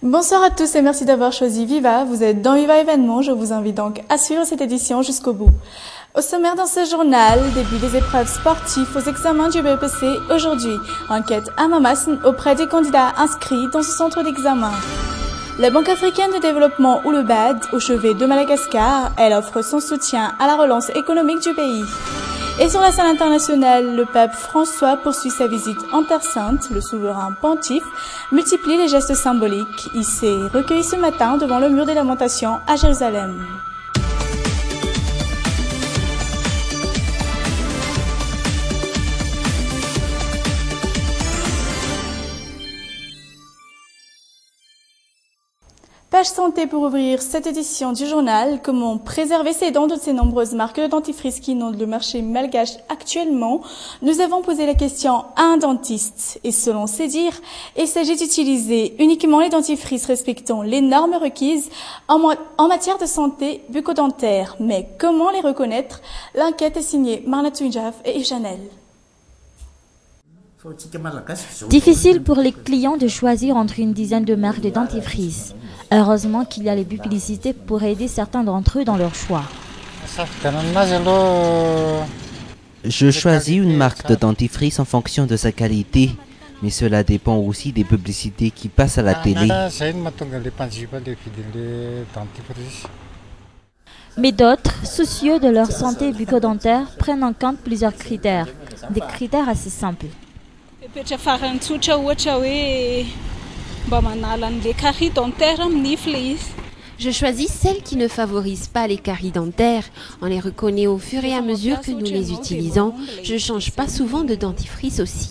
Bonsoir à tous et merci d'avoir choisi Viva. Vous êtes dans Viva Événement. Je vous invite donc à suivre cette édition jusqu'au bout. Au sommaire dans ce journal, début des épreuves sportives aux examens du BEPC aujourd'hui. Enquête à Mamassen auprès des candidats inscrits dans ce centre d'examen. La Banque africaine de développement ou le BAD, au chevet de Madagascar, elle offre son soutien à la relance économique du pays. Et sur la scène internationale, le pape François poursuit sa visite en Terre Sainte. Le souverain pontife multiplie les gestes symboliques. Il s'est recueilli ce matin devant le mur des lamentations à Jérusalem. Page santé pour ouvrir cette édition du journal. Comment préserver ses dents de ces nombreuses marques de dentifrice qui inondent le marché malgache actuellement? Nous avons posé la question à un dentiste. Et selon ses dires, il s'agit d'utiliser uniquement les dentifrices respectant les normes requises en matière de santé bucco-dentaire. Mais comment les reconnaître? L'enquête est signée Marna Tundjaf et Yves Janel. Difficile pour les clients de choisir entre une dizaine de marques de dentifrice. Heureusement qu'il y a les publicités pour aider certains d'entre eux dans leur choix. Je choisis une marque de dentifrice en fonction de sa qualité, mais cela dépend aussi des publicités qui passent à la télé. Mais d'autres, soucieux de leur santé bucco-dentaire, prennent en compte plusieurs critères, des critères assez simples. Je choisis celles qui ne favorisent pas les caries dentaires. On les reconnaît au fur et à mesure que nous les utilisons. Je ne change pas souvent de dentifrice aussi.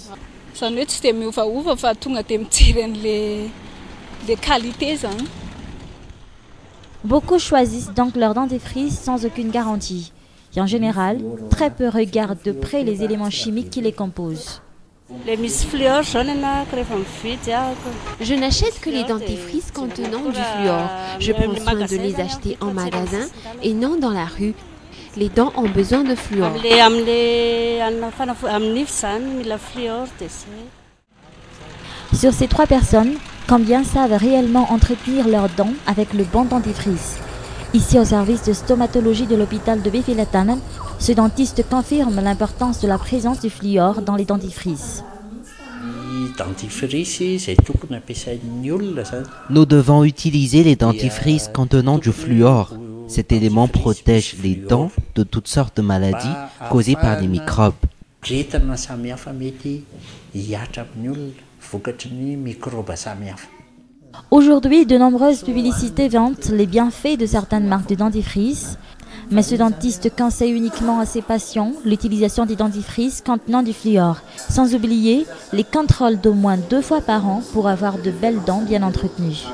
Beaucoup choisissent donc leur dentifrice sans aucune garantie. Et en général, très peu regardent de près les éléments chimiques qui les composent. Je n'achète que les dentifrices contenant du fluor. Je prends soin de les acheter en magasin et non dans la rue. Les dents ont besoin de fluor. Sur ces 3 personnes, combien savent réellement entretenir leurs dents avec le bon dentifrice? Ici au service de stomatologie de l'hôpital de Befilatanen, ce dentiste confirme l'importance de la présence du fluor dans les dentifrices. Nous devons utiliser les dentifrices contenant du fluor. Cet élément protège les dents de toutes sortes de maladies causées par les microbes. Aujourd'hui, de nombreuses publicités vantent les bienfaits de certaines marques de dentifrice, mais ce dentiste conseille uniquement à ses patients l'utilisation des dentifrices contenant du fluor, sans oublier les contrôles d'au moins 2 fois par an pour avoir de belles dents bien entretenues.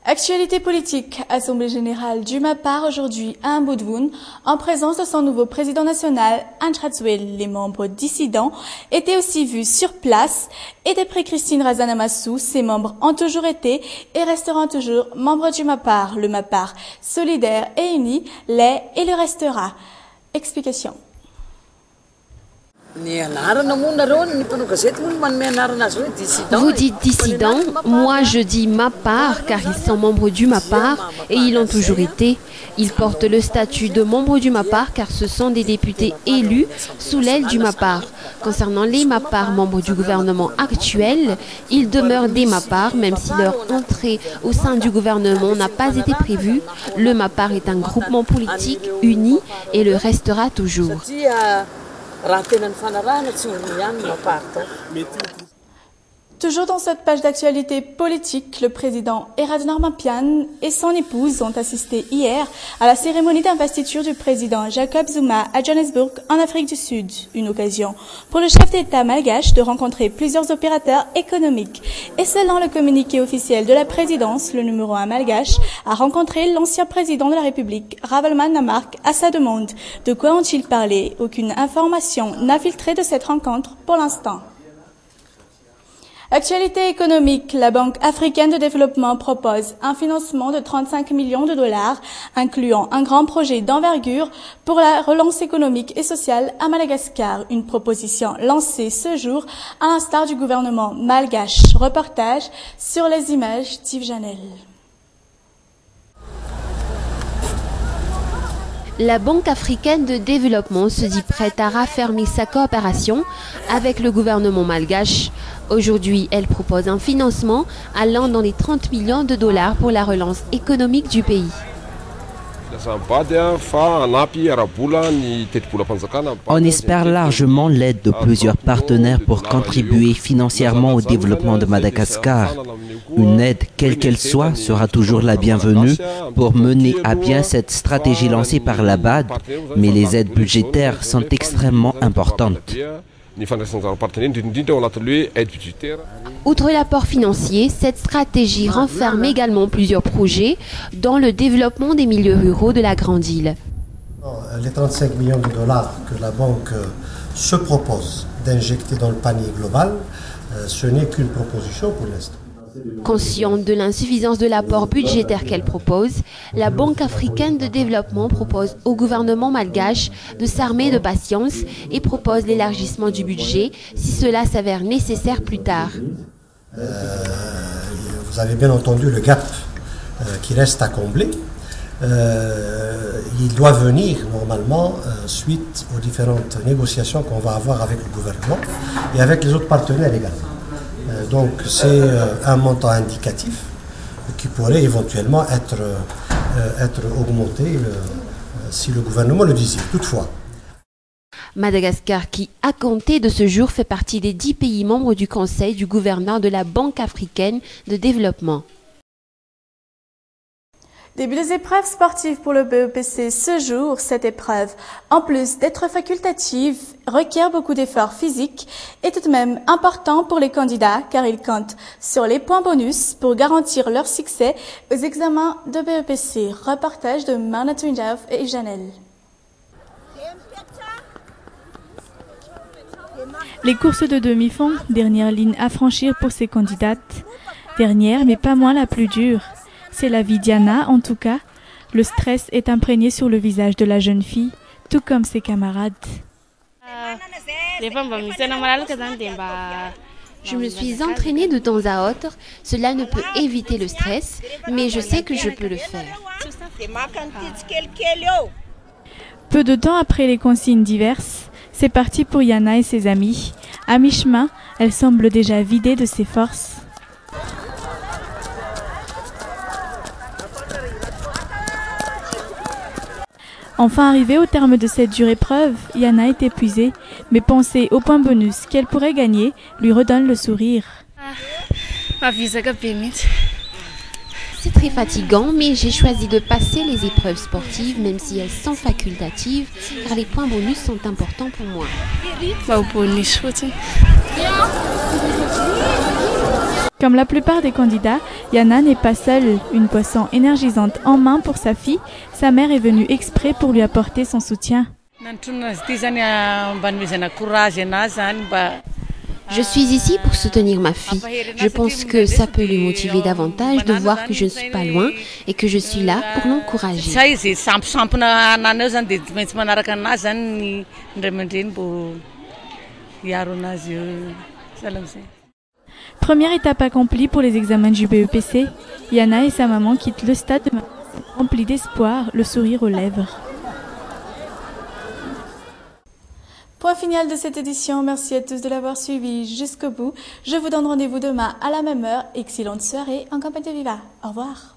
Actualité politique, Assemblée générale du MAPAR aujourd'hui à Mbudvoun, en présence de son nouveau président national, Antratswel. Les membres dissidents étaient aussi vus sur place et d'après Christine Razanamassou, ces membres ont toujours été et resteront toujours membres du MAPAR. Le MAPAR solidaire et uni l'est et le restera. Explication. Vous dites dissidents, moi je dis MAPAR car ils sont membres du MAPAR et ils l'ont toujours été. Ils portent le statut de membres du MAPAR car ce sont des députés élus sous l'aile du MAPAR. Concernant les MAPAR membres du gouvernement actuel, ils demeurent des MAPAR même si leur entrée au sein du gouvernement n'a pas été prévue. Le MAPAR est un groupement politique uni et le restera toujours. Toujours dans cette page d'actualité politique, le président Erad Normanpian et son épouse ont assisté hier à la cérémonie d'investiture du président Jacob Zuma à Johannesburg, en Afrique du Sud. Une occasion pour le chef d'État malgache de rencontrer plusieurs opérateurs économiques. Et selon le communiqué officiel de la présidence, le numéro 1 malgache a rencontré l'ancien président de la République, Ravaloman Namark, à sa demande. De quoi ont-ils parlé? Aucune information n'a filtré de cette rencontre pour l'instant. Actualité économique, la Banque africaine de développement propose un financement de 35 millions de dollars, incluant un grand projet d'envergure pour la relance économique et sociale à Madagascar. Une proposition lancée ce jour à l'instar du gouvernement malgache. Reportage sur les images d'Yves Janel. La Banque africaine de développement se dit prête à raffermir sa coopération avec le gouvernement malgache. Aujourd'hui, elle propose un financement allant dans les 30 millions de dollars pour la relance économique du pays. On espère largement l'aide de plusieurs partenaires pour contribuer financièrement au développement de Madagascar. Une aide, quelle qu'elle soit, sera toujours la bienvenue pour mener à bien cette stratégie lancée par la BAD, mais les aides budgétaires sont extrêmement importantes. Outre l'apport financier, cette stratégie renferme également plusieurs projets dans le développement des milieux ruraux de la Grande Île. Les 35 millions de dollars que la banque se propose d'injecter dans le panier global, ce n'est qu'une proposition pour l'instant. Consciente de l'insuffisance de l'apport budgétaire qu'elle propose, la Banque africaine de développement propose au gouvernement malgache de s'armer de patience et propose l'élargissement du budget si cela s'avère nécessaire plus tard. Vous avez bien entendu le gap qui reste à combler. Il doit venir normalement suite aux différentes négociations qu'on va avoir avec le gouvernement et avec les autres partenaires également. Donc c'est un montant indicatif qui pourrait éventuellement être augmenté si le gouvernement le désire. Toutefois, Madagascar, qui à compter de ce jour fait partie des 10 pays membres du Conseil du gouverneur de la Banque africaine de développement. Début des épreuves sportives pour le BEPC ce jour. Cette épreuve, en plus d'être facultative, requiert beaucoup d'efforts physiques et tout de même important pour les candidats car ils comptent sur les points bonus pour garantir leur succès aux examens de BEPC. Reportage de Marna Twinjav et Yves Janel. Les courses de demi-fond, dernière ligne à franchir pour ces candidates. Dernière mais pas moins la plus dure. C'est la vie d'Iana, en tout cas. Le stress est imprégné sur le visage de la jeune fille, tout comme ses camarades. Je me suis entraînée de temps à autre. Cela ne peut éviter le stress, mais je sais que je peux le faire. Peu de temps après les consignes diverses, c'est parti pour Yana et ses amis. À mi-chemin, elle semble déjà vidée de ses forces. Enfin arrivée au terme de cette dure épreuve, Yana est épuisée, mais penser au point bonus qu'elle pourrait gagner lui redonne le sourire. C'est très fatigant, mais j'ai choisi de passer les épreuves sportives, même si elles sont facultatives, car les points bonus sont importants pour moi. Comme la plupart des candidats, Yana n'est pas seule. Une boisson énergisante en main pour sa fille, sa mère est venue exprès pour lui apporter son soutien. Je suis ici pour soutenir ma fille. Je pense que ça peut lui motiver davantage de voir que je ne suis pas loin et que je suis là pour l'encourager. Première étape accomplie pour les examens du BEPC. Yana et sa maman quittent le stade rempli d'espoir, le sourire aux lèvres. Point final de cette édition. Merci à tous de l'avoir suivi jusqu'au bout. Je vous donne rendez-vous demain à la même heure. Excellente soirée en compagnie de Viva. Au revoir.